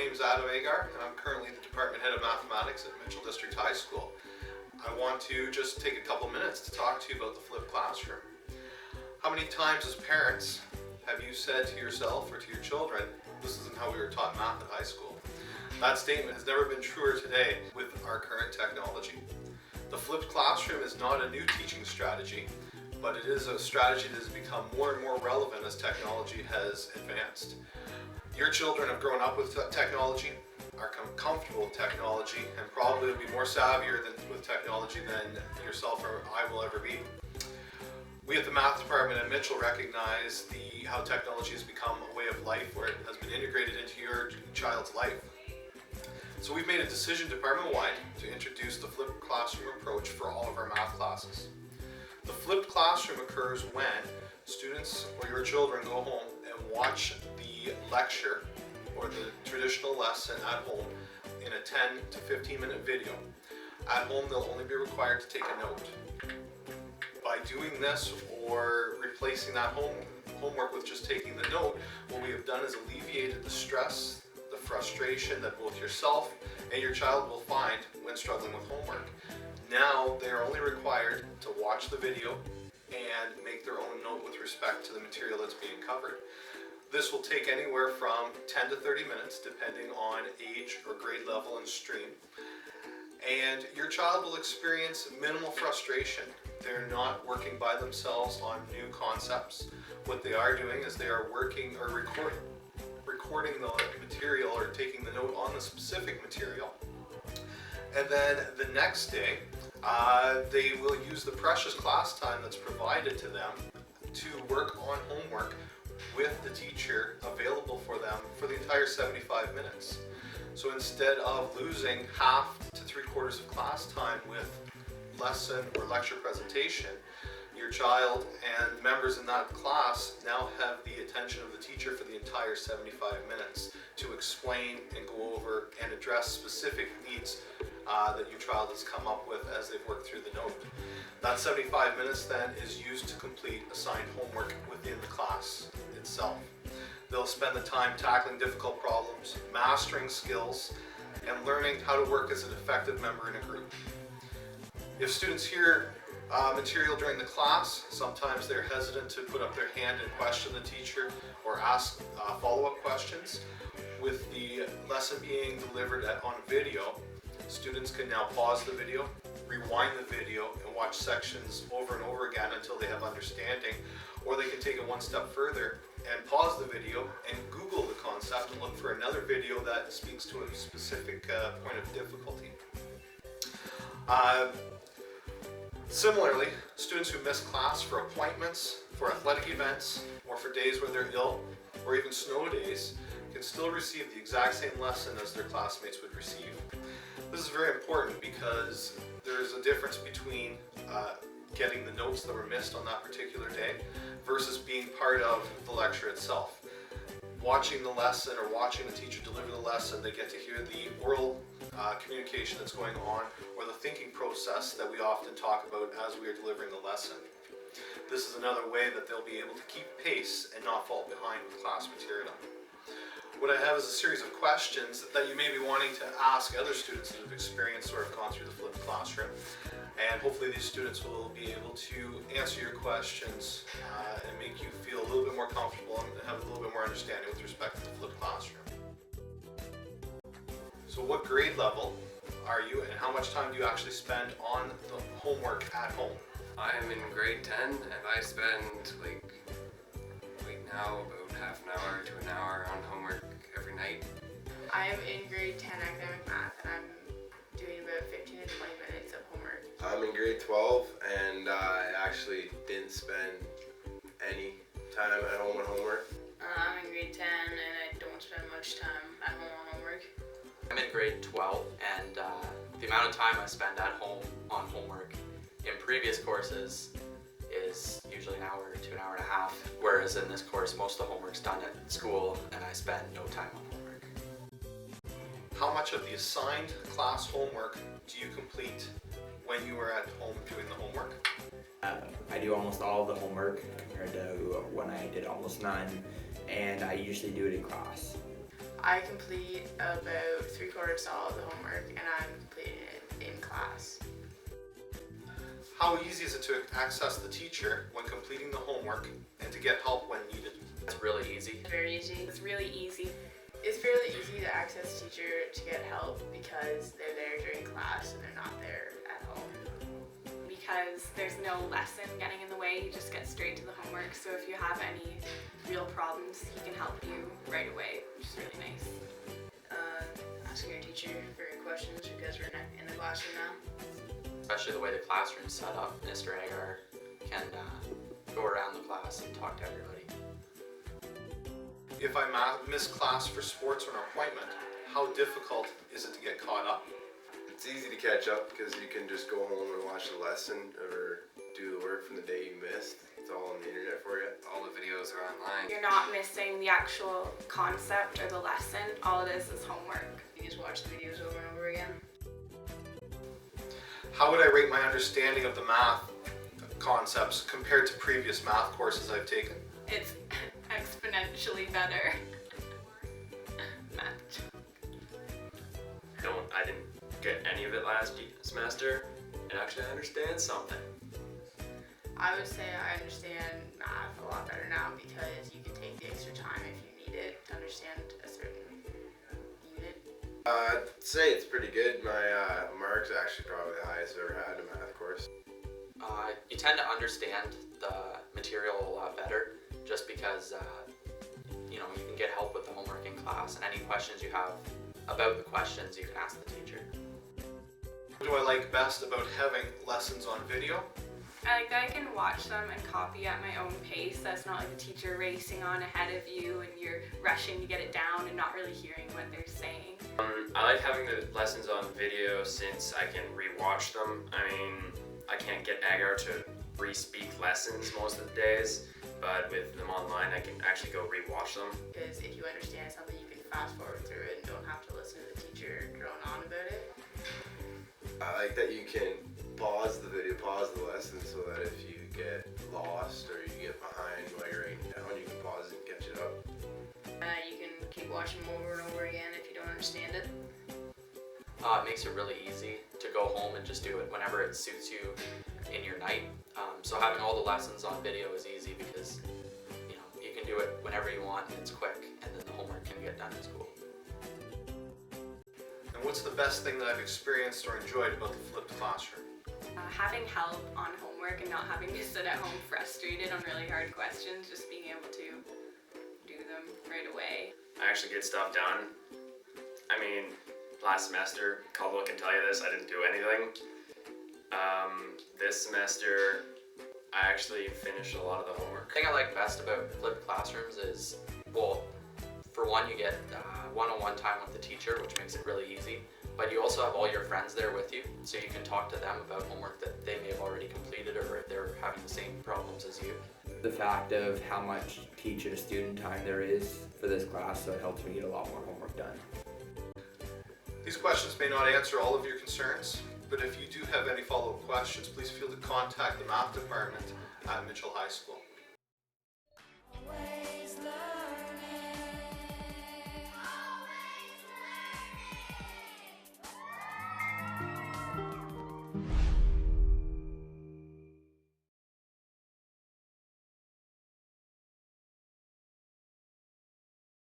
name is Adam Agar, and I'm currently the Department Head of Mathematics at Mitchell District High School. I want to just take a couple minutes to talk to you about the flipped classroom. How many times as parents have you said to yourself or to your children, this isn't how we were taught math at high school? That statement has never been truer today with our current technology. The flipped classroom is not a new teaching strategy, but it is a strategy that has become more and more relevant as technology has advanced. Your children have grown up with technology, are comfortable with technology, and probably will be more savvier with technology than yourself or I will ever be. We at the Math Department at Mitchell recognize how technology has become a way of life where it has been integrated into your child's life. So we've made a decision department-wide to introduce the flipped classroom approach for all of our math classes. The flipped classroom occurs when students or your children go home and watch the lecture or the traditional lesson at home in a 10 to 15 minute video. At home they'll only be required to take a note. By doing this or replacing that homework with just taking the note, what we have done is alleviated the stress, the frustration that both yourself and your child will find when struggling with homework. Now they are only required to watch the video and make their own note with respect to the material that's being covered. This will take anywhere from 10 to 30 minutes depending on age or grade level and stream. And your child will experience minimal frustration. They're not working by themselves on new concepts. What they are doing is they are working or recording the material or taking the note on the specific material. And then the next day, they will use the precious class time that's provided to them to work on homework with the teacher available for them for the entire 75 minutes. So instead of losing half to 3/4 of class time with lesson or lecture presentation, your child and members in that class now have the attention of the teacher for the entire 75 minutes to explain and go over and address specific needs that your child has come up with as they've worked through the note. That 75 minutes then is used to complete assigned homework within the class itself. They'll spend the time tackling difficult problems, mastering skills, and learning how to work as an effective member in a group. If students hear material during the class, sometimes they're hesitant to put up their hand and question the teacher or ask follow-up questions. With the lesson being delivered on video, students can now pause the video, rewind the video, and watch sections over and over again until they have understanding, or they can take it one step further and pause the video and Google the concept and look for another video that speaks to a specific point of difficulty. Similarly, students who miss class for appointments, for athletic events, or for days where they're ill, or even snow days, can still receive the exact same lesson as their classmates would receive. This is very important because there is a difference between getting the notes that were missed on that particular day versus being part of the lecture itself. Watching the lesson or watching the teacher deliver the lesson, they get to hear the oral communication that's going on or the thinking process that we often talk about as we are delivering the lesson. This is another way that they'll be able to keep pace and not fall behind with class material. What I have is a series of questions that you may be wanting to ask other students that have experienced or have gone through the flipped classroom. And hopefully these students will be able to answer your questions and make you feel a little bit more comfortable and have a little bit more understanding with respect to the flipped classroom. So what grade level are you and how much time do you actually spend on the homework at home? I'm in grade 10 and I spend right now about half an hour to an hour on homework every night. I'm in grade 10 academic math and I'm doing about 15 to 20 minutes of homework. I'm in grade 12 and I actually didn't spend any time at home on homework. I'm in grade 10 and I don't spend much time at home on homework. I'm in grade 12 and the amount of time I spend at home on homework in previous courses is usually an hour to an hour and a half, whereas in this course most of the homework's done at school and I spend no time on homework. How much of the assigned class homework do you complete when you are at home doing the homework? I do almost all of the homework compared to when I did almost none, and I usually do it in class. I complete about 3/4 all of the homework, and I'm completing it in class. How easy is it to access the teacher when completing the homework and to get help when needed? It's really easy. Very easy. It's really easy. It's fairly easy to access teacher to get help because they're there during class and they're not there at home. Because there's no lesson getting in the way, you just get straight to the homework. So if you have any real problems, he can help you right away, which is really nice. Asking your teacher for your questions because we're in the classroom now. Especially the way the classroom's set up, Mr. Agar can go around the class and talk to everybody. If I miss class for sports or an appointment, how difficult is it to get caught up? It's easy to catch up because you can just go home and watch the lesson or do the work from the day you missed. It's all on the internet for you. All the videos are online. You're not missing the actual concept or the lesson. All it is homework. You just watch the videos over and over again. How would I rate my understanding of the math concepts compared to previous math courses I've taken? It's exponentially better. Math. I didn't get any of it last semester, and actually I understand something. I would say I understand math a lot better now because you can take the extra time if you need it to understand a certain unit. I'd say it's pretty good. My marks actually probably the highest I've ever had in a math course. You tend to understand the material a lot better just because you can get help with the homework in class, and any questions you have about the questions you can ask the teacher. What do I like best about having lessons on video? I like that I can watch them and copy at my own pace. That's not like the teacher racing on ahead of you and you're rushing to get it down and not really hearing what they're saying. I like having the lessons on video since I can re-watch them. I mean, I can't get Agar to re-speak lessons most of the days, but with them online I can actually go re-watch them. Because if you understand something, you can fast forward through it and don't have to listen to the teacher drone on about it. I like that you can pause the video, pause the lesson so that if you get lost or you get behind while you're writing down, you can pause it and catch it up. You can keep watching them over and over again if you don't understand it. It makes it really easy to go home and just do it whenever it suits you in your night. So having all the lessons on video is easy because you can do it whenever you want and it's quick, and then the homework can get done in school. And what's the best thing that I've experienced or enjoyed about the flipped classroom? Having help on homework and not having to sit at home frustrated on really hard questions, just being able to do them right away. I actually get stuff done. I mean, last semester, Caldwell can tell you this, I didn't do anything. This semester, I actually finished a lot of the homework. The thing I like best about flipped classrooms is, well, for one, you get one-on-one time with the teacher, which makes it really easy, but you also have all your friends there with you, so you can talk to them about homework that they may have already completed or if they're having the same problems as you. The fact of how much teacher-to-student time there is for this class, so it helps me get a lot more homework done. These questions may not answer all of your concerns, but if you do have any follow-up questions, please feel to contact the math department at Mitchell High School.